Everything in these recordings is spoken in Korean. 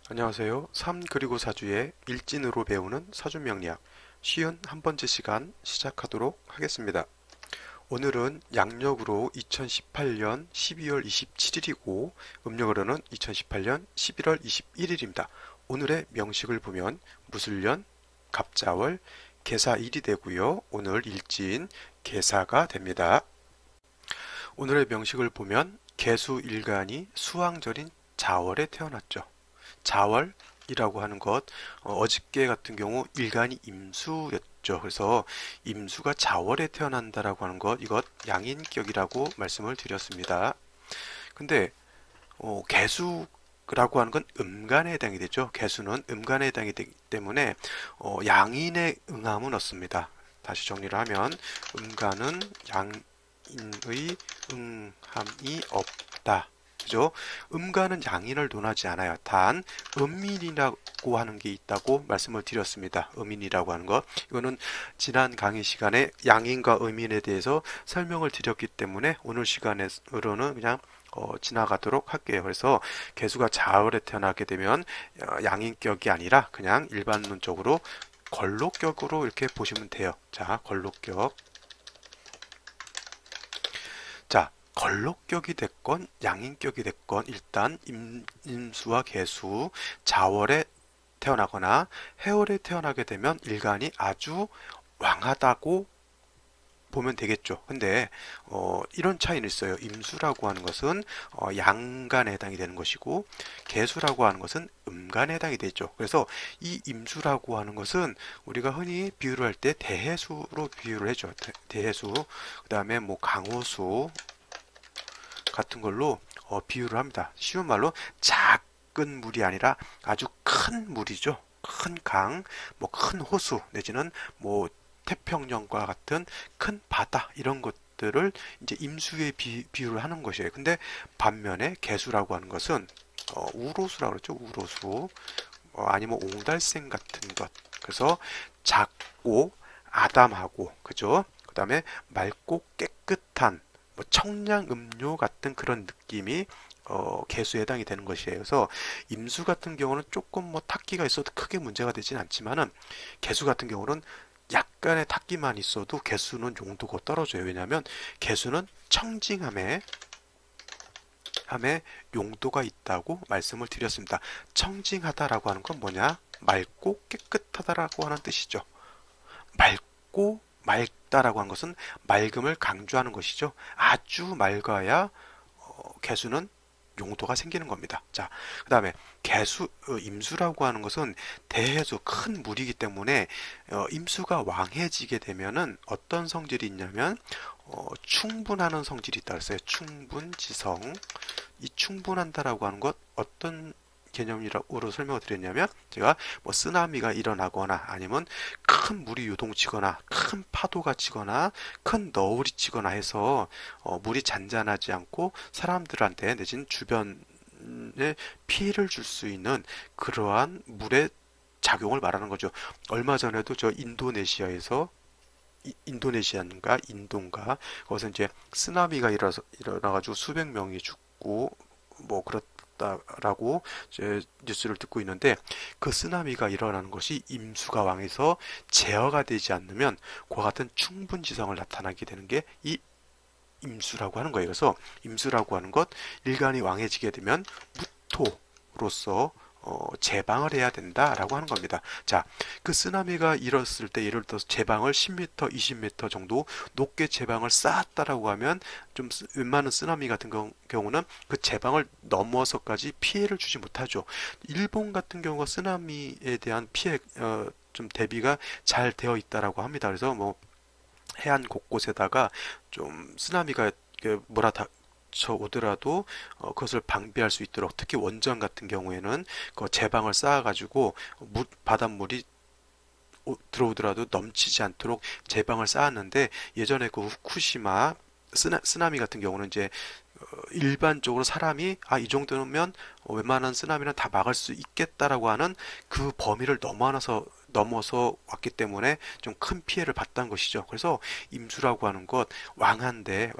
안녕하세요. 3 그리고 4주의 일진으로 배우는 사주명리학 쉬운 한 번째 시간 시작하도록 하겠습니다. 오늘은 양력으로 2018년 12월 27일이고 음력으로는 2018년 11월 21일입니다. 오늘의 명식을 보면 무술년, 갑자월, 계사일이 되고요. 오늘 일진 계사가 됩니다. 오늘의 명식을 보면 계수일간이 수왕절인 자월에 태어났죠. 자월이라고 하는 것, 어저께 같은 경우 일간이 임수였죠. 그래서 임수가 자월에 태어난다라고 하는 것, 이것 양인격이라고 말씀을 드렸습니다. 근데 개수라고 하는 건 음간에 해당이 되죠. 개수는 음간에 해당이 되기 때문에 양인의 응함은 없습니다. 다시 정리를 하면 음간은 양인의 응함이 없다. 그죠? 음간은 양인을 논하지 않아요. 단 음인이라고 하는 게 있다고 말씀을 드렸습니다. 음인이라고 하는 것. 이거는 지난 강의 시간에 양인과 음인에 대해서 설명을 드렸기 때문에 오늘 시간으로는 그냥 지나가도록 할게요. 그래서 개수가 자월에 태어나게 되면 양인격이 아니라 그냥 일반론적으로 걸록격으로 이렇게 보시면 돼요. 자, 걸록격. 자, 걸록격이 됐건 양인격이 됐건 일단 임수와 계수 자월에 태어나거나 해월에 태어나게 되면 일간이 아주 왕하다고 보면 되겠죠. 근데 이런 차이는 있어요. 임수라고 하는 것은 양간에 해당이 되는 것이고 계수라고 하는 것은 음간에 해당이 되죠. 그래서 이 임수라고 하는 것은 우리가 흔히 비유를 할 때 대해수로 비유를 해줘. 대해수. 그 다음에 뭐 강호수 같은 걸로 비유를 합니다. 쉬운 말로 작은 물이 아니라 아주 큰 물이죠. 큰 강, 뭐 큰 호수 내지는 뭐 태평양과 같은 큰 바다 이런 것들을 이제 임수에 비유를 하는 것이에요. 근데 반면에 개수라고 하는 것은 우로수라고 그러죠. 우로수 아니면 옹달샘 같은 것. 그래서 작고 아담하고 그죠? 그 다음에 맑고 깨끗한 뭐 청량음료 같은 그런 느낌이 개수에 해당이 되는 것이에요. 그래서 임수 같은 경우는 조금 뭐 탁기가 있어도 크게 문제가 되진 않지만은 개수 같은 경우는 약간의 탁기만 있어도 개수는 용도가 떨어져요. 왜냐하면 개수는 청징함에 용도가 있다고 말씀을 드렸습니다. 청징하다라고 하는 건 뭐냐? 맑고 깨끗하다라고 하는 뜻이죠. 맑고 맑다라고 하는 것은 맑음을 강조하는 것이죠. 아주 맑아야 개수는 용도가 생기는 겁니다. 자, 그 다음에 임수라고 하는 것은 대해수 큰 물이기 때문에 임수가 왕해지게 되면은 어떤 성질이 있냐면 충분하는 성질이 있다 그랬어요. 충분지성. 이 충분한다라고 하는 것 어떤 개념으로 설명을 드렸냐면 제가 뭐 쓰나미가 일어나거나 아니면 큰 물이 요동치거나 큰 파도가 치거나 큰 너울이 치거나 해서 물이 잔잔하지 않고 사람들한테 내진 주변에 피해를 줄 수 있는 그러한 물의 작용을 말하는 거죠. 얼마 전에도 저 인도네시아에서 인도네시아인가 인도인가 거기서 이제 쓰나미가 일어나가지고 수백 명이 죽고 뭐 그렇다라고 이제 뉴스를 듣고 있는데 그 쓰나미가 일어나는 것이 임수가 왕해서 제어가 되지 않으면 그와 같은 충분지성을 나타나게 되는 게 이 임수라고 하는 거예요. 그래서 임수라고 하는 것 일간이 왕해지게 되면 무토로서 제방을 해야 된다라고 하는 겁니다. 자, 그 쓰나미가 일었을 때 예를 들어서 제방을 10m, 20m 정도 높게 제방을 쌓았다라고 하면 좀 웬만한 쓰나미 같은 경우는 그 제방을 넘어서까지 피해를 주지 못하죠. 일본 같은 경우가 쓰나미에 대한 피해 좀 대비가 잘 되어 있다라고 합니다. 그래서 뭐 해안 곳곳에다가 좀 쓰나미가 몰아쳐 오더라도 그것을 방비할 수 있도록 특히 원전 같은 경우에는 그 제방을 쌓아가지고 바닷물이 들어오더라도 넘치지 않도록 제방을 쌓았는데 예전에 그 후쿠시마 쓰나미 같은 경우는 이제 일반적으로 사람이 이 정도면 웬만한 쓰나미는 다 막을 수 있겠다라고 하는 그 범위를 넘어나서 넘어서 왔기 때문에 좀 큰 피해를 봤다는 것이죠. 그래서 임수라고 하는 것 왕한데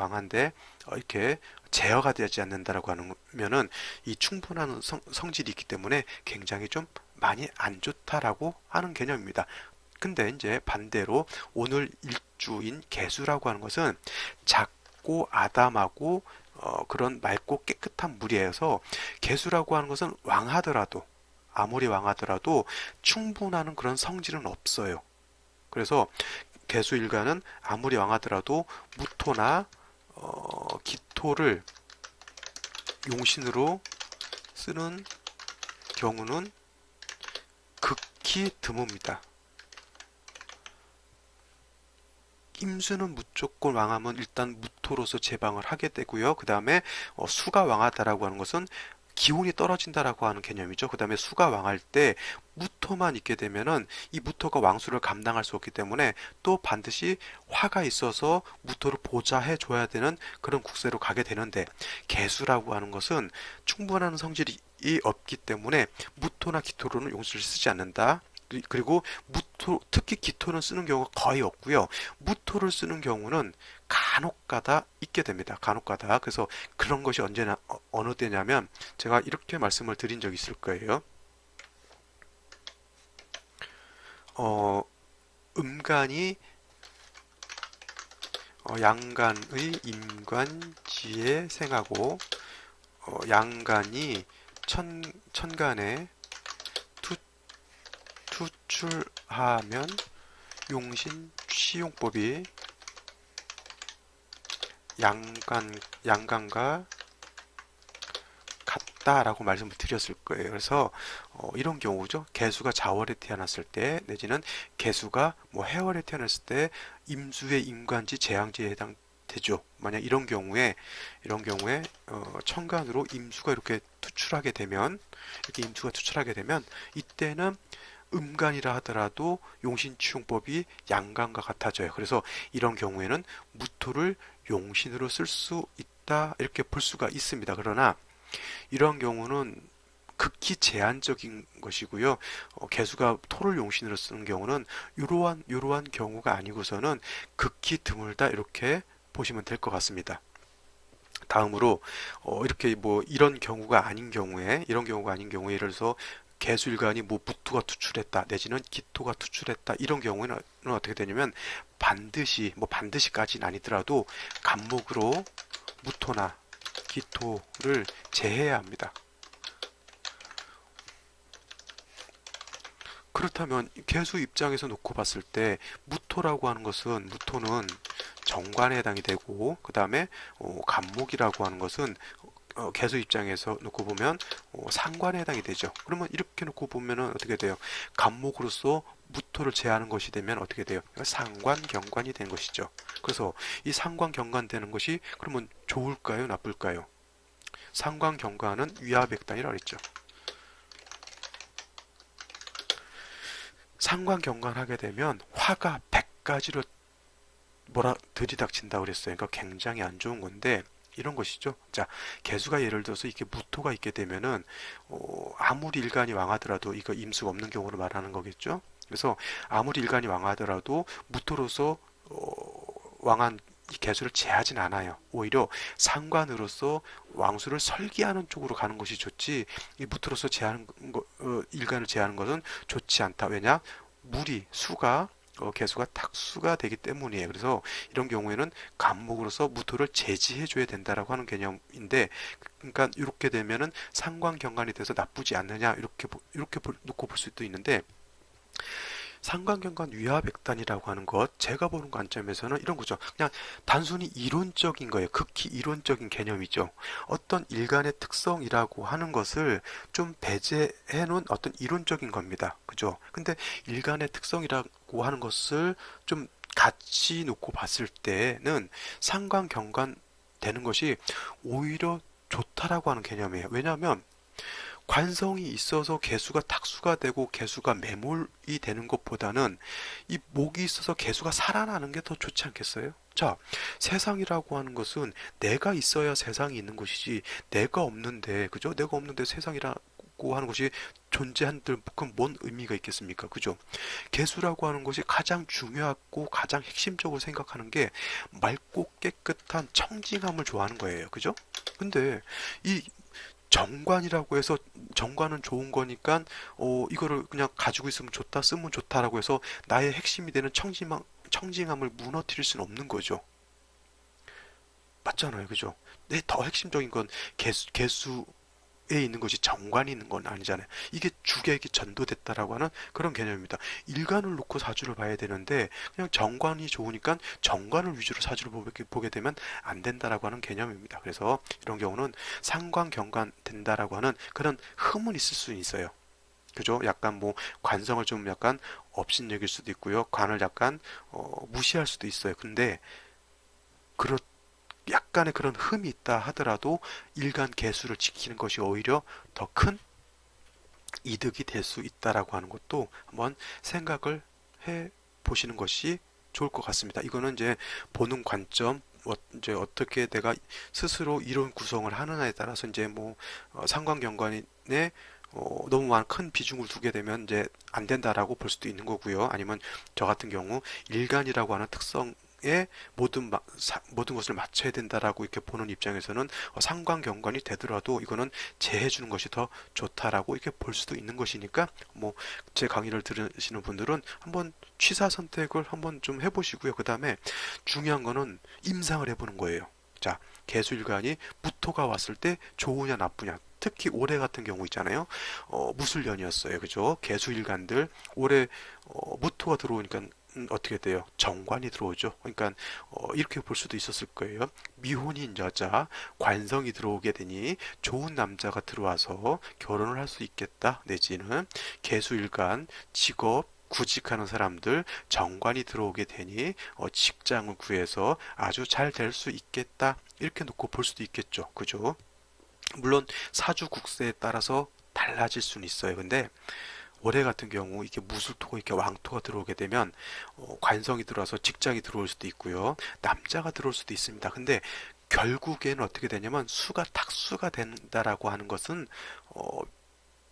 이렇게 제어가 되지 않는다라고 하면은 이 충분한 성질이 있기 때문에 굉장히 좀 많이 안 좋다라고 하는 개념입니다. 근데 이제 반대로 오늘 일주인 개수라고 하는 것은 작고 아담하고 그런 맑고 깨끗한 물이어서 개수라고 하는 것은 왕하더라도 아무리 왕하더라도 충분한 그런 성질은 없어요. 그래서 개수일간은 아무리 왕하더라도 무토나 기토를 용신으로 쓰는 경우는 극히 드뭅니다. 임수는 무조건 왕하면 일단 무토로서 제방을 하게 되고요. 그 다음에 수가 왕하다라고 하는 것은 기운이 떨어진다라고 하는 개념이죠. 그 다음에 수가 왕할 때 무토만 있게 되면은 이 무토가 왕수를 감당할 수 없기 때문에 또 반드시 화가 있어서 무토를 보좌해 줘야 되는 그런 국세로 가게 되는데, 개수라고 하는 것은 충분한 성질이 없기 때문에 무토나 기토로는 용수를 쓰지 않는다. 그리고 무토, 특히 기토는 쓰는 경우가 거의 없고요. 무토를 쓰는 경우는 간혹가다 있게 됩니다. 간혹가다. 그래서 그런 것이 언제나 어느 때냐면 제가 이렇게 말씀을 드린 적이 있을 거예요. 음간이 양간의 임관지에 생하고 양간이 천간에 투출하면 용신 취용법이 양간과 같다라고 말씀을 드렸을 거예요. 그래서 이런 경우죠. 개수가 자월에 태어났을 때 내지는 개수가 뭐 해월에 태어났을 때 임수의 임관지 재앙지에 해당되죠. 만약 이런 경우에 천간으로 임수가 이렇게 투출하게 되면 이때는 음간이라 하더라도 용신치용법이 양간과 같아져요. 그래서 이런 경우에는 무토를 용신으로 쓸 수 있다 이렇게 볼 수가 있습니다. 그러나 이런 경우는 극히 제한적인 것이고요. 개수가 토를 용신으로 쓰는 경우는 이러한 경우가 아니고서는 극히 드물다 이렇게 보시면 될 것 같습니다. 다음으로 이렇게 뭐 이런 경우가 아닌 경우에 예를 들어서 개수일간이 뭐 무토가 투출했다 내지는 기토가 투출했다 이런 경우에는 어떻게 되냐면 반드시까지는 아니더라도 간목으로 무토나 기토를 제해야 합니다. 그렇다면 개수 입장에서 놓고 봤을 때 무토라고 하는 것은 무토는 정관에 해당이 되고 그 다음에 간목이라고 하는 것은 개수 입장에서 놓고 보면 상관에 해당이 되죠. 그러면 이렇게 놓고 보면은 어떻게 돼요? 간목으로서 무토를 제하는 것이 되면 어떻게 돼요? 상관, 경관이 되는 것이죠. 그래서 이 상관, 경관 되는 것이 그러면 좋을까요? 나쁠까요? 상관, 경관은 위화백단이라고 했죠. 상관, 경관 하게 되면 화가 100가지로 들이닥친다고 그랬어요. 그러니까 굉장히 안 좋은 건데 이런 것이죠. 자, 개수가 예를 들어서 이렇게 무토가 있게 되면은 아무리 일간이 왕하더라도 이거 임수가 없는 경우를 말하는 거겠죠. 그래서 아무리 일간이 왕하더라도 무토로서 왕한 이 개수를 제하진 않아요. 오히려 상관으로서 왕수를 설계하는 쪽으로 가는 것이 좋지 이 무토로서 일간을 제하는 것은 좋지 않다. 왜냐? 수가 개수가 탁수가 되기 때문이에요. 그래서 이런 경우에는 간목으로서 무토를 제지해 줘야 된다라고 하는 개념인데, 그러니까 이렇게 되면은 상관 경관이 돼서 나쁘지 않느냐 이렇게 놓고 볼 수도 있는데, 상관경관 위화백단이라고 하는 것 제가 보는 관점에서는 이런 거죠. 그냥 단순히 이론적인 거예요. 극히 이론적인 개념이죠. 어떤 일간의 특성이라고 하는 것을 좀 배제해 놓은 어떤 이론적인 겁니다. 그죠? 근데 일간의 특성이라고 하는 것을 좀 같이 놓고 봤을 때는 상관경관 되는 것이 오히려 좋다라고 하는 개념이에요. 왜냐하면 관성이 있어서 개수가 탁수가 되고 개수가 매몰이 되는 것보다는 이 목이 있어서 개수가 살아나는 게 더 좋지 않겠어요? 자, 세상이라고 하는 것은 내가 있어야 세상이 있는 것이지 내가 없는데, 그죠? 내가 없는데 세상이라고 하는 것이 존재한들 그건 뭔 의미가 있겠습니까? 그죠? 개수라고 하는 것이 가장 중요하고 가장 핵심적으로 생각하는 게 맑고 깨끗한 청징함을 좋아하는 거예요. 그죠? 근데 이 정관이라고 해서 정관은 좋은 거니까 이거를 그냥 가지고 있으면 좋다, 쓰면 좋다라고 해서 나의 핵심이 되는 청징함을 무너뜨릴 수는 없는 거죠. 맞잖아요. 그죠? 내 더 핵심적인 건 개수에 있는 것이 정관이 있는 건 아니잖아요. 이게 주객이 전도됐다라고 하는 그런 개념입니다. 일간을 놓고 사주를 봐야 되는데 그냥 정관이 좋으니까 정관을 위주로 사주를 보게 되면 안 된다라고 하는 개념입니다. 그래서 이런 경우는 상관 경관 된다라고 하는 그런 흠은 있을 수 있어요. 그죠? 약간 뭐 관성을 좀 약간 업신여길 수도 있고요. 관을 약간 무시할 수도 있어요. 근데 그렇 약간의 그런 흠이 있다 하더라도 일간 개수를 지키는 것이 오히려 더 큰 이득이 될 수 있다라고 하는 것도 한번 생각을 해 보시는 것이 좋을 것 같습니다. 이거는 이제 보는 관점, 이제 어떻게 내가 스스로 이론 구성을 하느냐에 따라서 이제 뭐 상관경관에 너무 큰 비중을 두게 되면 이제 안 된다라고 볼 수도 있는 거고요. 아니면 저 같은 경우 일간이라고 하는 특성에 모든 것을 맞춰야 된다라고 이렇게 보는 입장에서는 상관경관이 되더라도 이거는 제해 주는 것이 더 좋다라고 이렇게 볼 수도 있는 것이니까 뭐 제 강의를 들으시는 분들은 한번 취사 선택을 한번 좀 해보시고요. 그 다음에 중요한 거는 임상을 해보는 거예요. 자, 개수일간이 무토가 왔을 때 좋으냐 나쁘냐. 특히 올해 같은 경우 있잖아요. 무술년이었어요. 그죠? 개수일간들 올해 무토가 들어오니까 어떻게 돼요? 정관이 들어오죠. 그러니까 이렇게 볼 수도 있었을 거예요. 미혼인 여자, 관성이 들어오게 되니 좋은 남자가 들어와서 결혼을 할 수 있겠다. 내지는 개수일간, 직업, 구직하는 사람들 정관이 들어오게 되니 직장을 구해서 아주 잘 될 수 있겠다. 이렇게 놓고 볼 수도 있겠죠. 그죠? 물론 사주 국세에 따라서 달라질 수는 있어요. 근데 올해 같은 경우 이게 무술토가 이렇게 왕토가 들어오게 되면 관성이 들어와서 직장이 들어올 수도 있고요. 남자가 들어올 수도 있습니다. 근데 결국에는 어떻게 되냐면 수가 탁수가 된다라고 하는 것은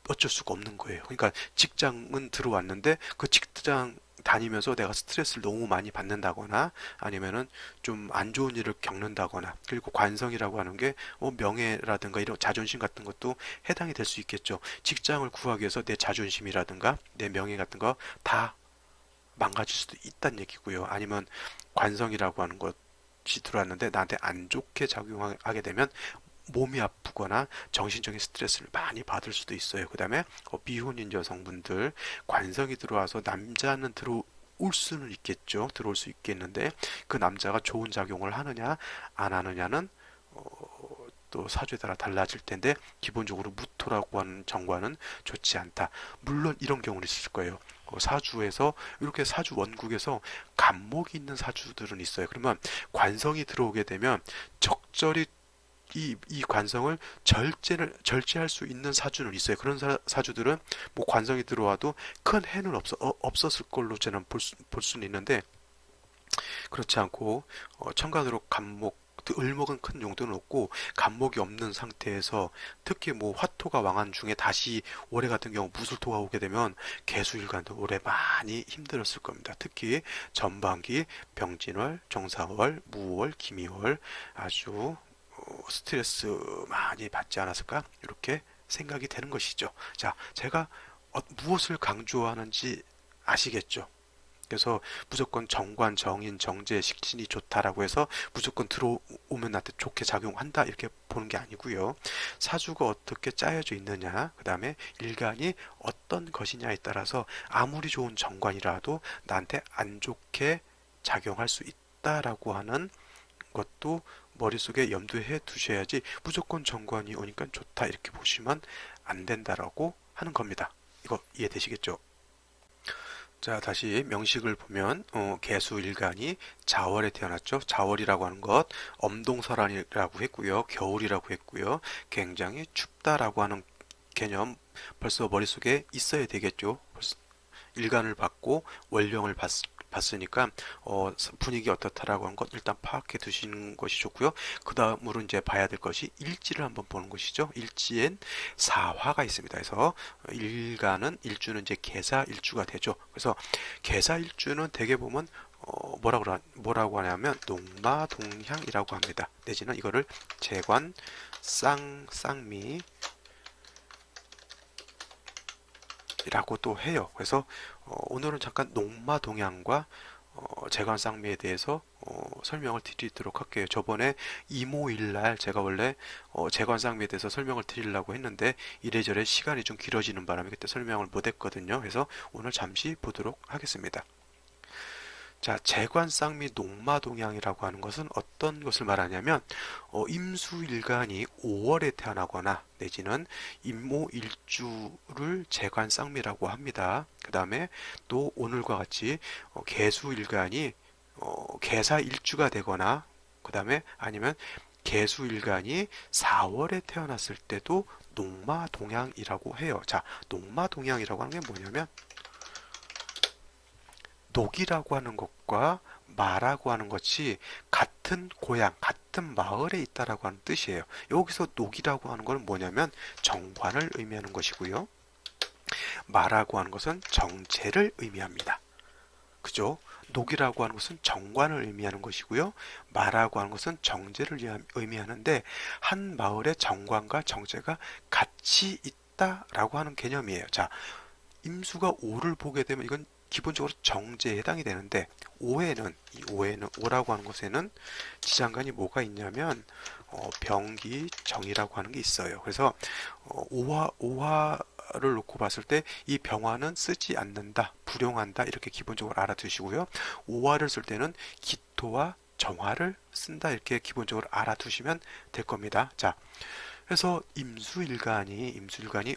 어쩔 수가 없는 거예요. 그러니까 직장은 들어왔는데 그 직장 다니면서 내가 스트레스를 너무 많이 받는다거나 아니면은 좀 안 좋은 일을 겪는다거나 그리고 관성이라고 하는 게 명예라든가 이런 자존심 같은 것도 해당이 될 수 있겠죠. 직장을 구하기 위해서 내 자존심이라든가 내 명예 같은 거 다 망가질 수도 있다는 얘기고요. 아니면 관성이라고 하는 것이 들어왔는데 나한테 안 좋게 작용하게 되면 몸이 아프거나 정신적인 스트레스를 많이 받을 수도 있어요. 그 다음에 미혼인 여성분들 관성이 들어와서 남자는 들어올 수는 있겠죠. 들어올 수 있겠는데 그 남자가 좋은 작용을 하느냐 안 하느냐는 또 사주에 따라 달라질 텐데 기본적으로 무토라고 하는 정관은 좋지 않다. 물론 이런 경우는 있을 거예요. 사주에서 이렇게 사주 원국에서 간목이 있는 사주들은 있어요. 그러면 관성이 들어오게 되면 적절히 이 관성을 절제할 수 있는 사주는 있어요. 그런 사주들은 뭐 관성이 들어와도 큰 해는 없었을 걸로 저는 볼 수는 있는데 그렇지 않고 천간으로 간목 을목은 큰 용도는 없고 간목이 없는 상태에서 특히 뭐 화토가 왕한 중에 다시 올해 같은 경우 무술토가 오게 되면 개수일간도 올해 많이 힘들었을 겁니다. 특히 전반기 병진월, 정사월, 무월, 기미월 아주 스트레스 많이 받지 않았을까? 이렇게 생각이 되는 것이죠. 자, 제가 무엇을 강조하는지 아시겠죠? 그래서 무조건 정관, 정인, 정제, 식신이 좋다라고 해서 무조건 들어오면 나한테 좋게 작용한다 이렇게 보는 게 아니고요. 사주가 어떻게 짜여져 있느냐, 그 다음에 일간이 어떤 것이냐에 따라서 아무리 좋은 정관이라도 나한테 안 좋게 작용할 수 있다라고 하는 것도 머릿속에 염두해 두셔야지 무조건 정관이 오니까 좋다 이렇게 보시면 안 된다라고 하는 겁니다. 이거 이해되시겠죠? 자, 다시 명식을 보면 개수일간이 자월에 태어났죠. 자월이라고 하는 것 엄동설한이라고 했고요. 겨울이라고 했고요. 굉장히 춥다라고 하는 개념 벌써 머릿속에 있어야 되겠죠. 벌써 일간을 받고 원령을 봤으니까 분위기 어떻다라고 하는 것 일단 파악해 두시는 것이 좋고요. 그 다음으로 이제 봐야 될 것이 일지를 한번 보는 것이죠. 일지엔 사화가 있습니다. 그래서 일주는 이제 계사일주가 되죠. 그래서 계사일주는 대개 보면 뭐라고 하냐면 농마동향이라고 합니다. 내지는 이거를 재관 쌍미 라고 또 해요. 그래서 오늘은 잠깐 농마동향과 재관쌍미에 대해서 설명을 드리도록 할게요. 저번에 이모일날 제가 원래 재관쌍미에 대해서 설명을 드리려고 했는데 이래저래 시간이 좀 길어지는 바람에 그때 설명을 못했거든요. 그래서 오늘 잠시 보도록 하겠습니다. 자, 재관쌍미 농마동향이라고 하는 것은 어떤 것을 말하냐면 임수일간이 5월에 태어나거나 내지는 임모일주를 재관쌍미라고 합니다. 그 다음에 또 오늘과 같이 개수일간이 개사일주가 되거나 그 다음에 아니면 개수일간이 4월에 태어났을 때도 농마동향이라고 해요. 자, 농마동향이라고 하는 게 뭐냐면 녹이라고 하는 것과 마라고 하는 것이 같은 고향, 같은 마을에 있다라고 하는 뜻이에요. 여기서 녹이라고 하는 건 뭐냐면 정관을 의미하는 것이고요. 마라고 하는 것은 정제를 의미합니다. 그죠? 녹이라고 하는 것은 정관을 의미하는 것이고요. 마라고 하는 것은 정제를 의미하는데 한 마을의 정관과 정제가 같이 있다라고 하는 개념이에요. 자, 임수가 5를 보게 되면 이건 기본적으로 정제에 해당이 되는데 오라고 하는 것에는 지장간이 뭐가 있냐면 병기 정이라고 하는 게 있어요. 그래서 오화를 놓고 봤을 때 이 병화는 쓰지 않는다, 불용한다 이렇게 기본적으로 알아두시고요. 오화를 쓸 때는 기토와 정화를 쓴다 이렇게 기본적으로 알아두시면 될 겁니다. 자, 그래서 임수일간이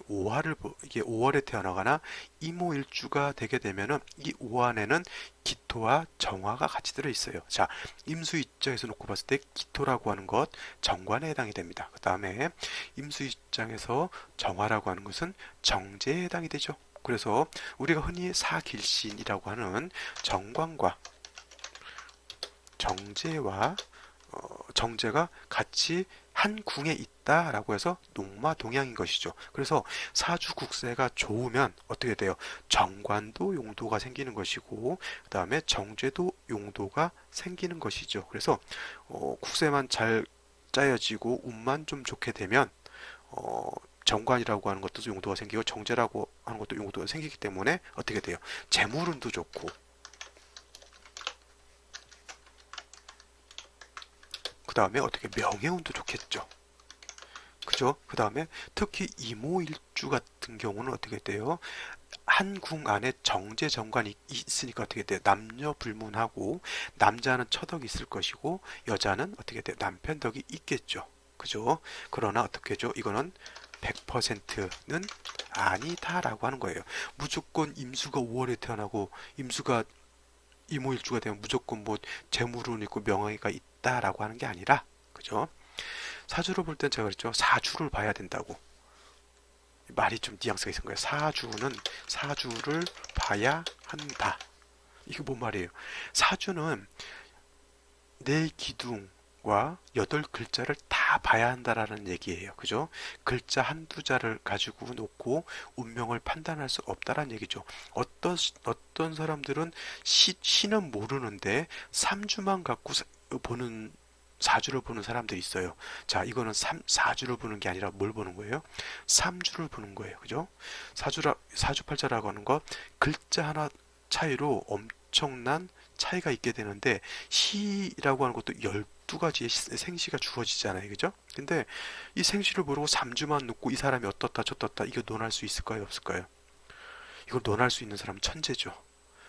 5월에 태어나거나 임오일주가 되게 되면은 이 5안에는 기토와 정화가 같이 들어 있어요. 자, 임수 입장에서 놓고 봤을 때 기토라고 하는 것 정관에 해당이 됩니다. 그 다음에 임수 입장에서 정화라고 하는 것은 정제에 해당이 되죠. 그래서 우리가 흔히 사길신이라고 하는 정관과 정제와 정제가 같이 한 궁에 있다라고 해서 농마동향인 것이죠. 그래서 사주국세가 좋으면 어떻게 돼요? 정관도 용도가 생기는 것이고 그 다음에 정제도 용도가 생기는 것이죠. 그래서 국세만 잘 짜여지고 운만 좀 좋게 되면 정관이라고 하는 것도 용도가 생기고 정제라고 하는 것도 용도가 생기기 때문에 어떻게 돼요? 재물운도 좋고 그 다음에 어떻게 명예운도 좋겠죠. 그죠? 그 다음에 특히 이모일주 같은 경우는 어떻게 돼요? 한 궁 안에 정제 정관이 있으니까 어떻게 돼요? 남녀 불문하고 남자는 처덕이 있을 것이고 여자는 어떻게 돼요? 남편 덕이 있겠죠. 그죠? 그러나 어떻게 죠? 이거는 100%는 아니다라고 하는 거예요. 무조건 임수가 5월에 태어나고 임수가 이모일주가 되면 무조건 뭐 재물운 있고 명예가 있다라고 하는 게 아니라 그죠? 사주로 볼 땐 제가 그랬죠. 사주를 봐야 된다고. 말이 좀 뉘앙스가 있는 거예요. 사주를 봐야 한다. 이게 뭔 말이에요? 사주는 내 기둥과 8글자를 다 봐야 한다라는 얘기예요. 그죠? 글자 한두 자를 가지고 놓고 운명을 판단할 수 없다라는 얘기죠. 어떤 사람들은 시는 모르는데 3주만 갖고 보는 사주를 보는 사람들이 있어요. 자, 이거는 4주를 보는 게 아니라 뭘 보는 거예요? 3주를 보는 거예요. 그죠? 사주팔자라고 하는 거 글자 하나 차이로 엄청난 차이가 있게 되는데 시라고 하는 것도 12가지의 생시가 주어지잖아요. 그죠? 근데 이 생시를 모르고 3주만 놓고 이 사람이 어떻다 저떻다 이거 논할 수 있을까요? 없을까요? 이걸 논할 수 있는 사람은 천재죠.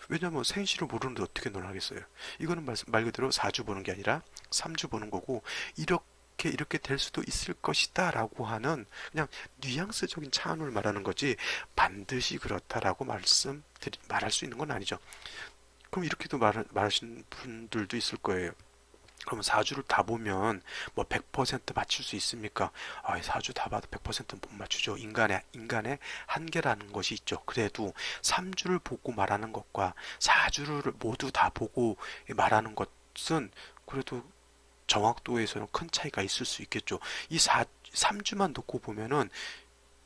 왜냐면 생시를 모르는데 어떻게 논하겠어요. 이거는 말 그대로 4주 보는 게 아니라 3주 보는 거고 이렇게 될 수도 있을 것이다 라고 하는 그냥 뉘앙스적인 차원을 말하는 거지 반드시 그렇다라고 말할 수 있는 건 아니죠. 그럼 이렇게도 말하시는 분들도 있을 거예요. 그러면 사주를 다 보면 뭐 100% 맞출 수 있습니까? 사주 다 봐도 100%못 맞추죠. 인간의 한계라는 것이 있죠. 그래도 3주를 보고 말하는 것과 4주를 모두 다 보고 말하는 것은 그래도 정확도에서는 큰 차이가 있을 수 있겠죠. 3주만 놓고 보면은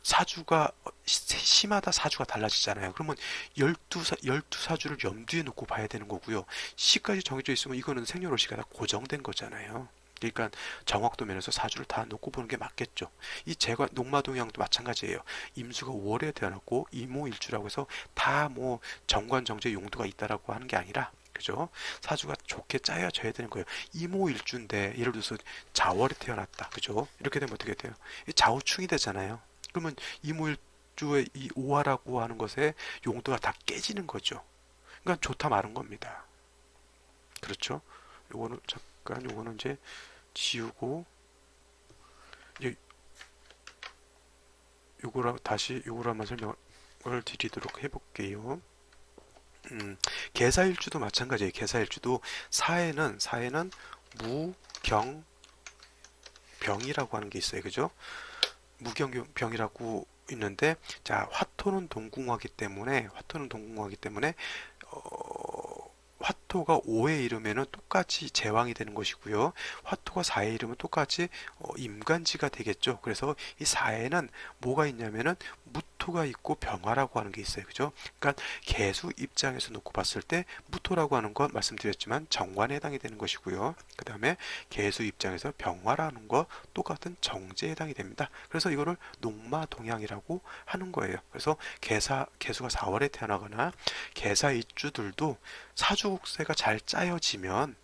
사주가 시마다 사주가 달라지잖아요. 그러면 12사주를 염두에 놓고 봐야 되는 거고요. 시까지 정해져 있으면 이거는 생년월일시가 다 고정된 거잖아요. 그러니까 정확도 면에서 사주를 다 놓고 보는 게 맞겠죠. 이 제가 녹마동향도 마찬가지예요. 임수가 5월에 태어났고 이모일주라고 해서 다 뭐 정관정제 용도가 있다라고 하는 게 아니라 그죠? 사주가 좋게 짜여져야 되는 거예요. 이모일주인데 예를 들어서 자월에 태어났다. 그죠? 이렇게 되면 어떻게 돼요? 좌우충이 되잖아요. 그러면 이모일주의 이 오화라고 하는 것에 용도가 다 깨지는 거죠. 그러니까 좋다 말은 겁니다. 그렇죠? 요거는 잠깐 요거는 이제 지우고 이제 요거라 다시 요거라만 설명을 드리도록 해볼게요. 계사일주도 마찬가지예요. 계사일주도 사해는 무, 경, 병이라고 하는 게 있어요. 그죠? 무경병이라고 있는데 자 화토는 동궁화기 때문에 화토가 5에 이르면은 똑같이 제왕이 되는 것이고요. 화토가 4에 이르면 똑같이 임간지가 되겠죠. 그래서 이 4에는 뭐가 있냐면은 무토가 있고 병화라고 하는 게 있어요. 그죠? 그러니까 개수 입장에서 놓고 봤을 때 무토라고 하는 건 말씀드렸지만 정관에 해당이 되는 것이고요. 그 다음에 개수 입장에서 병화라는 거 똑같은 정제에 해당이 됩니다. 그래서 이거를 녹마동향이라고 하는 거예요. 그래서 개수가 4월에 태어나거나 개사 입주들도 사주국세가 잘 짜여지면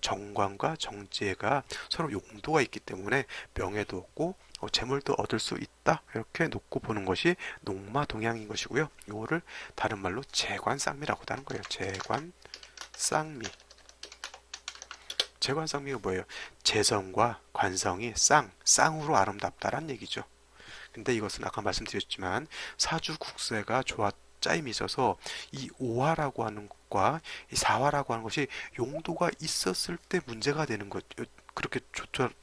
정관과 정제가 서로 용도가 있기 때문에 명예도 얻고 재물도 얻을 수 있다 이렇게 놓고 보는 것이 녹마동향인 것이고요. 이거를 다른 말로 재관쌍미라고도 하는 거예요. 재관쌍미가 뭐예요? 재성과 관성이 쌍으로 아름답다란 얘기죠. 근데 이것은 아까 말씀드렸지만 사주국세가 짜임이 있어서 이 5화라고 하는 것과 이 4화라고 하는 것이 용도가 있었을 때 문제가 되는 것, 그렇게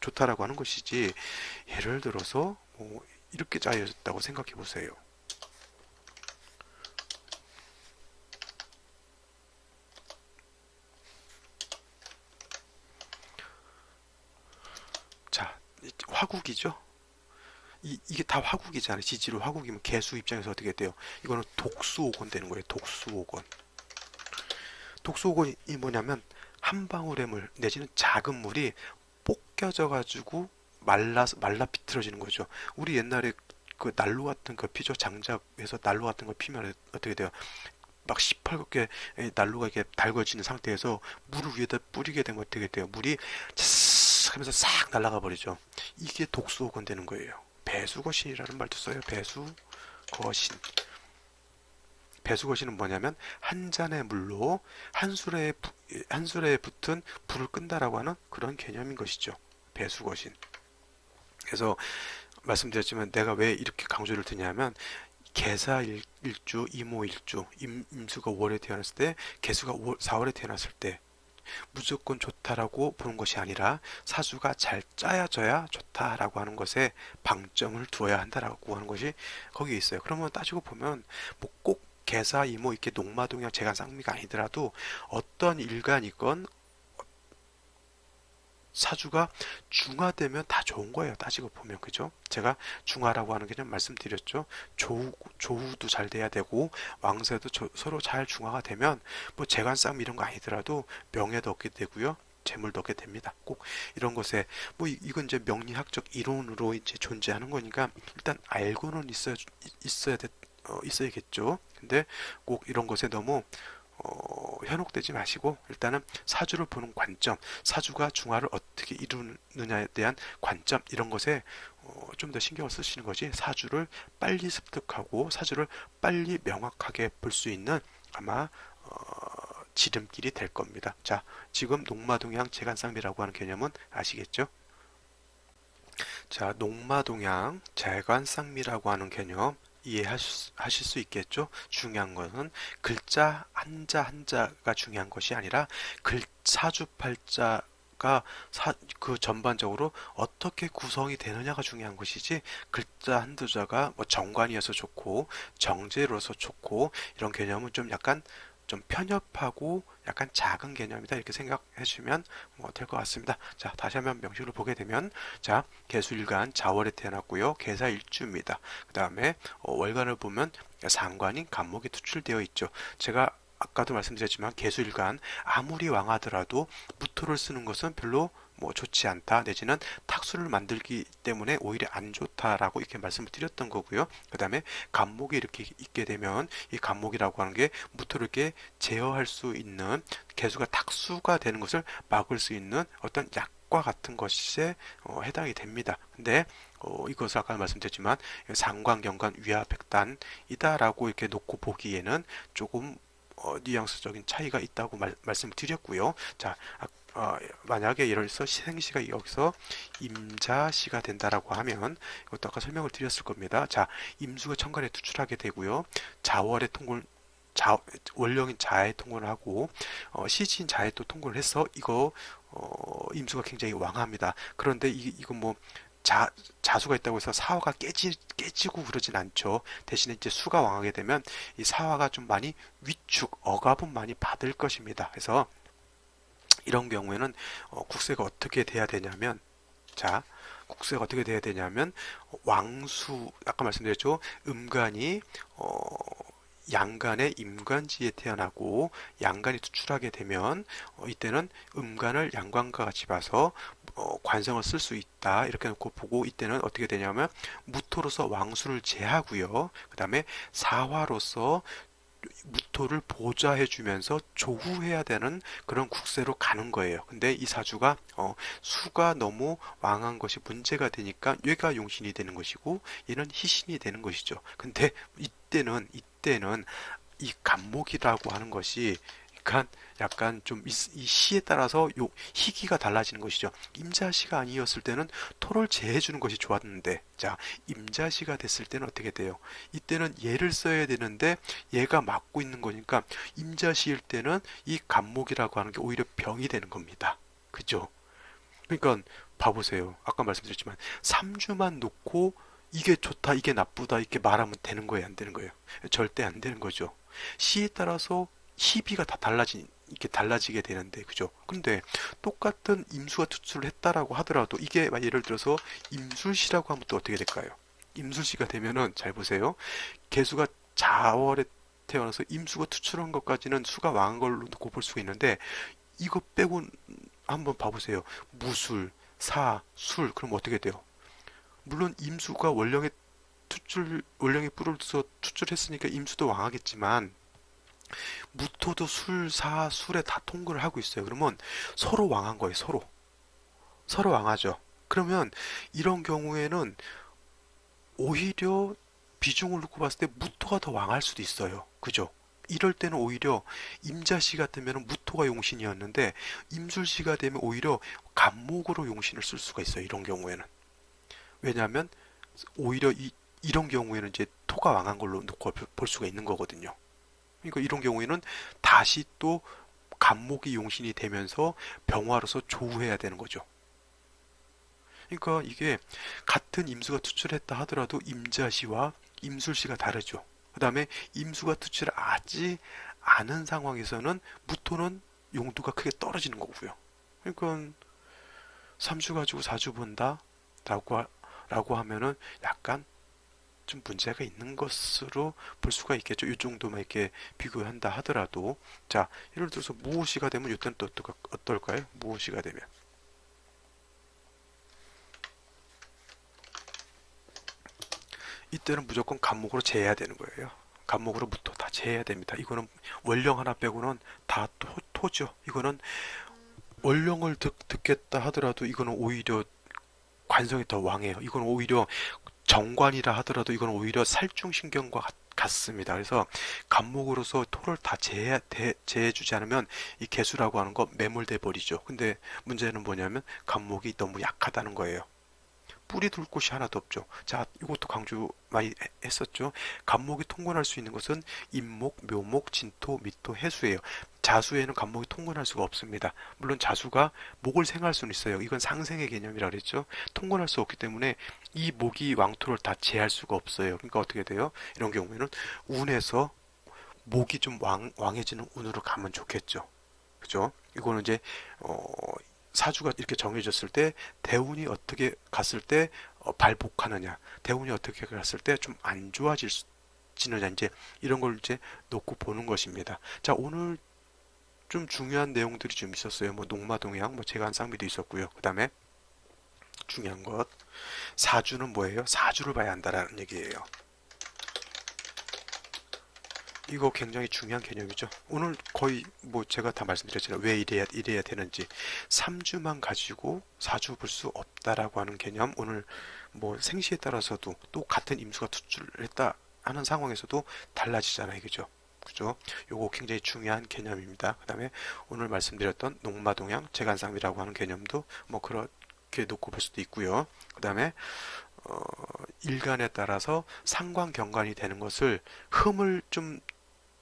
좋다라고 하는 것이지, 예를 들어서 이렇게 짜여졌다고 생각해 보세요. 자, 화국이죠? 이게 다 화국이잖아요. 지지로 화국이면 개수 입장에서 어떻게 돼요? 이거는 독수오건 되는 거예요. 독수오건. 독수오건이 뭐냐면 한 방울의 물 내지는 작은 물이 볶여져 가지고 말라 비틀어지는 거죠. 우리 옛날에 그 난로 같은 거 피죠. 장작에서 난로 같은 거 피면 어떻게 돼요? 막 시퍼렇게 난로가 이렇게 달궈지는 상태에서 물을 위에다 뿌리게 되면 어떻게 돼요? 물이 촤 하면서 싹 날아가 버리죠. 이게 독수오건 되는 거예요. 배수거신이라는 말도 써요. 배수거신. 배수거신은 뭐냐면 한 잔의 물로 한 술에 붙은 불을 끈다라고 하는 그런 개념인 것이죠. 배수거신. 그래서 말씀드렸지만 내가 왜 이렇게 강조를 드냐면 개사일주, 이모일주, 임수가 5월에 태어났을 때, 개수가 4월에 태어났을 때 무조건 좋다라고 보는 것이 아니라 사주가 잘 짜여져야 좋다라고 하는 것에 방점을 두어야 한다라고 하는 것이 거기에 있어요. 그러면 따지고 보면 뭐 꼭 개사, 이모 이렇게 녹마동향, 재간쌍미가 아니더라도 어떤 일간이건 사주가 중화되면 다 좋은 거예요. 따지고 보면 그죠? 제가 중화라고 하는 개념 말씀드렸죠. 조후도 잘 돼야 되고 왕세도 서로 잘 중화가 되면 뭐 재관싸움 이런 거 아니더라도 명예도 얻게 되고요. 재물도 얻게 됩니다. 꼭 이런 것에 뭐 이건 이제 명리학적 이론으로 이제 존재하는 거니까 일단 알고는 있어야겠죠. 근데 꼭 이런 것에 너무 현혹되지 마시고 일단은 사주를 보는 관점, 사주가 중화를 어떻게 이루느냐에 대한 관점 이런 것에 좀 더 신경을 쓰시는 것이 사주를 빨리 습득하고 사주를 빨리 명확하게 볼 수 있는 아마 지름길이 될 겁니다. 자, 지금 녹마동향 재간쌍미라고 하는 개념은 아시겠죠? 자, 녹마동향 재간쌍미라고 하는 개념 이해하실 수 있겠죠? 중요한 것은 글자 한자 한자가 중요한 것이 아니라 사주팔자가 그 전반적으로 어떻게 구성이 되느냐가 중요한 것이지, 글자 한두 자가 뭐 정관이어서 좋고 정제로서 좋고 이런 개념은 좀 약간 좀 편협하고 약간 작은 개념이다 이렇게 생각해 주면 뭐 될 것 같습니다. 자, 다시 한번 명식을 보게 되면, 자, 개수일간 자월에 태어났고요. 개사일주입니다. 그 다음에 월간을 보면 상관인 간목이 투출되어 있죠. 제가 아까도 말씀드렸지만 개수일간 아무리 왕하더라도 무토를 쓰는 것은 별로 뭐 좋지 않다, 내지는 탁수를 만들기 때문에 오히려 안 좋다라고 이렇게 말씀을 드렸던 거고요. 그 다음에 간목이 이렇게 있게 되면 이 간목이라고 하는 게 무토를 이렇게 제어할 수 있는, 개수가 탁수가 되는 것을 막을 수 있는 어떤 약과 같은 것에 해당이 됩니다. 근데 이것을 아까 말씀드렸지만 상관, 경관, 위화, 백단이다라고 이렇게 놓고 보기에는 조금 뉘앙스적인 차이가 있다고 말씀을 드렸고요. 자, 만약에 예를 들어서 생시가 여기서 임자시가 된다라고 하면 이것도 아까 설명을 드렸을 겁니다. 자, 임수가 천간에 투출하게 되고요. 자월의 통골, 월령인 자에 통골을 하고 시지인 자에 또 통골을 해서 이거 임수가 굉장히 왕합니다. 그런데 이건 뭐 자수가 있다고 해서 사화가 깨지고 그러진 않죠. 대신에 이제 수가 왕하게 되면 이 사화가 좀 많이 위축, 억압은 많이 받을 것입니다. 그래서 이런 경우에는 국세가 어떻게 돼야 되냐면, 자, 국세가 어떻게 돼야 되냐면 왕수, 아까 말씀드렸죠. 음간이 양간의 임간지에 태어나고 양간이 투출하게 되면 이때는 음간을 양간과 같이 봐서 관성을 쓸 수 있다 이렇게 놓고 보고, 이때는 어떻게 되냐면 무토로서 왕수를 제하고요. 그 다음에 사화로서 무토를 보좌해 주면서 조후해야 되는 그런 국세로 가는 거예요. 근데 이 사주가 수가 너무 왕한 것이 문제가 되니까 얘가 용신이 되는 것이고 얘는 희신이 되는 것이죠. 근데 이때는 이 간목이라고 하는 것이 약간 좀 이 시에 따라서 요 희기가 달라지는 것이죠. 임자시가 아니었을 때는 토를 제해 주는 것이 좋았는데, 자, 임자시가 됐을 때는 어떻게 돼요? 이때는 얘를 써야 되는데 얘가 맡고 있는 거니까 임자시일 때는 이 간목이라고 하는 게 오히려 병이 되는 겁니다. 그죠? 그러니까 봐보세요. 아까 말씀드렸지만 3주만 놓고 이게 좋다, 이게 나쁘다 이렇게 말하면 되는 거예요, 안 되는 거예요? 절대 안 되는 거죠. 시에 따라서 희비가 다 이렇게 달라지게 되는데, 그죠? 근데 똑같은 임수가 투출을 했다라고 하더라도 이게 예를 들어서 임술시라고 하면 또 어떻게 될까요? 임술시가 되면은 잘 보세요. 개수가 자월에 태어나서 임수가 투출한 것까지는 수가 왕한 걸로 놓고 볼 수가 있는데, 이거 빼고 한번 봐보세요. 무술, 사, 술, 그럼 어떻게 돼요? 물론 임수가 원령의 뿔을 둬서 투출했으니까 임수도 왕하겠지만 무토도 술, 사, 술에 다 통근을 하고 있어요. 그러면 서로 왕한 거예요. 서로 왕하죠. 그러면 이런 경우에는 오히려 비중을 놓고 봤을 때 무토가 더 왕할 수도 있어요. 그죠? 이럴 때는 오히려 임자시 같으면 무토가 용신이었는데 임술시가 되면 오히려 간목으로 용신을 쓸 수가 있어요. 이런 경우에는. 왜냐하면 오히려 이런 경우에는 이제 토가 왕한 걸로 놓고 볼 수가 있는 거거든요. 그러니까 이런 경우에는 다시 또 간목이 용신이 되면서 병화로서 조우해야 되는 거죠. 그러니까 이게 같은 임수가 투출했다 하더라도 임자시와 임술시가 다르죠. 그 다음에 임수가 투출하지 않은 상황에서는 무토는 용도가 크게 떨어지는 거고요. 그러니까 3주 가지고 4주 본다 라고 하면은 약간 좀 문제가 있는 것으로 볼 수가 있겠죠. 이 정도만 이렇게 비교한다 하더라도. 자, 예를 들어서 무오시가 되면 이때는 또 어떨까요? 무오시가 되면 이때는 무조건 간목으로 제해야 되는 거예요. 간목으로 무토 다 제해야 됩니다. 이거는 원령 하나 빼고는 다 토죠. 이거는 원령을 듣겠다 하더라도 이거는 오히려 관성이 더 왕해요. 이건 오히려 정관이라 하더라도 이건 오히려 살중신경과 같습니다. 그래서 간목으로서 토를 다 제해주지 않으면 이 개수라고 하는 거 매몰돼 버리죠. 근데 문제는 뭐냐면 간목이 너무 약하다는 거예요. 뿌리 둘 곳이 하나도 없죠. 자, 이것도 강조 많이 했었죠. 간목이 통근할 수 있는 것은 임목, 묘목, 진토, 미토, 해수예요. 자수에는 간목이 통근할 수가 없습니다. 물론 자수가 목을 생할 수는 있어요. 이건 상생의 개념이라 그랬죠. 통근할 수 없기 때문에 이 목이 왕토를 다 제할 수가 없어요. 그러니까 어떻게 돼요? 이런 경우에는 운에서 목이 좀 왕해지는 운으로 가면 좋겠죠. 그죠? 이거는 이제 사주가 이렇게 정해졌을 때 대운이 어떻게 갔을 때 발복하느냐, 대운이 어떻게 갔을 때 좀 안 좋아지느냐, 이제 이런 걸 이제 놓고 보는 것입니다. 자, 오늘 좀 중요한 내용들이 좀 있었어요. 뭐 녹마동양, 뭐 재간쌍미도 있었고요. 그 다음에 중요한 것, 사주는 뭐예요? 사주를 봐야 한다라는 얘기예요. 이거 굉장히 중요한 개념이죠. 오늘 거의 뭐 제가 다 말씀드렸잖아요. 왜 이래야 되는지. 3주만 가지고 4주 볼 수 없다라고 하는 개념. 오늘 뭐 생시에 따라서도 또 같은 임수가 투출을 했다 하는 상황에서도 달라지잖아요. 그죠? 그죠? 요거 굉장히 중요한 개념입니다. 그 다음에 오늘 말씀드렸던 녹마동양, 재간상비라고 하는 개념도 뭐 그렇게 놓고 볼 수도 있고요. 그 다음에 일간에 따라서 상관경관이 되는 것을 흠을 좀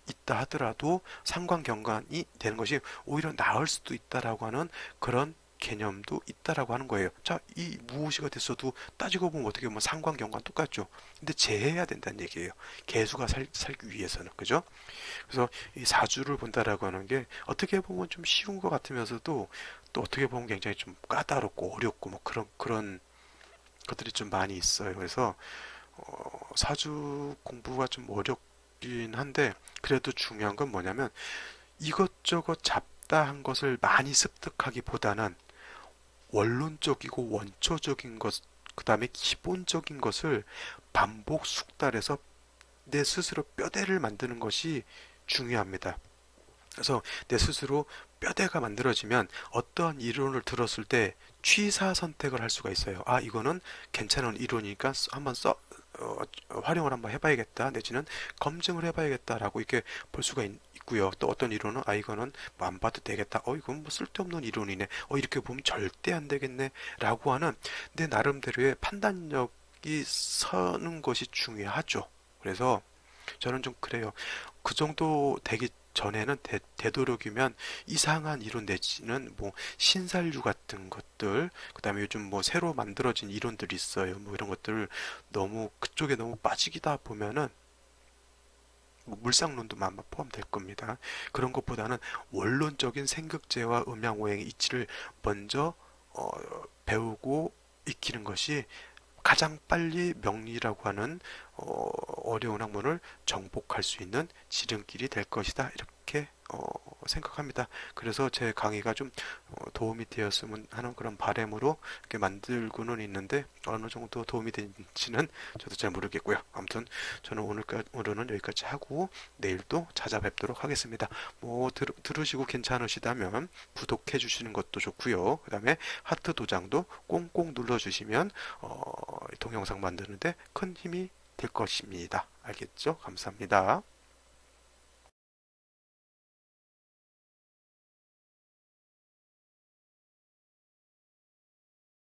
있다 하더라도 상관경관이 되는 것이 오히려 나을 수도 있다라고 하는 그런 개념도 있다라고 하는 거예요. 자, 이 무엇이가 됐어도 따지고 보면 어떻게 보면 상관경관 똑같죠. 근데 제해야 된다는 얘기예요. 개수가 살기 위해서는. 그죠? 그래서 이 사주를 본다라고 하는 게 어떻게 보면 좀 쉬운 것 같으면서도 또 어떻게 보면 굉장히 좀 까다롭고 어렵고 뭐 그런 것들이 좀 많이 있어요. 그래서 사주 공부가 좀 어렵긴 한데 그래도 중요한 건 뭐냐면 이것저것 잡다한 것을 많이 습득하기보다는 원론적이고 원초적인 것, 그 다음에 기본적인 것을 반복 숙달해서 내 스스로 뼈대를 만드는 것이 중요합니다. 그래서 내 스스로 뼈대가 만들어지면 어떠한 이론을 들었을 때 취사 선택을 할 수가 있어요. 아, 이거는 괜찮은 이론이니까 한번 활용을 한번 해봐야겠다, 내지는 검증을 해봐야겠다라고 이렇게 볼 수가 있고요. 또 어떤 이론은 아, 이거는 뭐 안 봐도 되겠다. 이건 뭐 쓸데없는 이론이네. 이렇게 보면 절대 안 되겠네. 라고 하는 내 나름대로의 판단력이 서는 것이 중요하죠. 그래서 저는 좀 그래요. 그 정도 되기 전에는 되도록이면 이상한 이론 내지는 뭐 신살류 같은 것들, 그 다음에 요즘 뭐 새로 만들어진 이론들이 있어요. 뭐 이런 것들 너무 그쪽에 너무 빠지기다 보면은 뭐 물상론도 아마 포함될 겁니다. 그런 것보다는 원론적인 생극제와 음양오행의 이치를 먼저 배우고 익히는 것이 가장 빨리 명리라고 하는 어려운 학문을 정복할 수 있는 지름길이 될 것이다. 이렇게 생각합니다. 그래서 제 강의가 좀 도움이 되었으면 하는 그런 바람으로 이렇게 만들고는 있는데 어느 정도 도움이 되는지는 저도 잘 모르겠고요. 아무튼 저는 오늘은 여기까지 하고 내일도 찾아뵙도록 하겠습니다. 뭐 들으시고 괜찮으시다면 구독해 주시는 것도 좋고요. 그 다음에 하트 도장도 꽁꽁 눌러주시면 동영상 만드는데 큰 힘이 될 것입니다. 알겠죠? 감사합니다.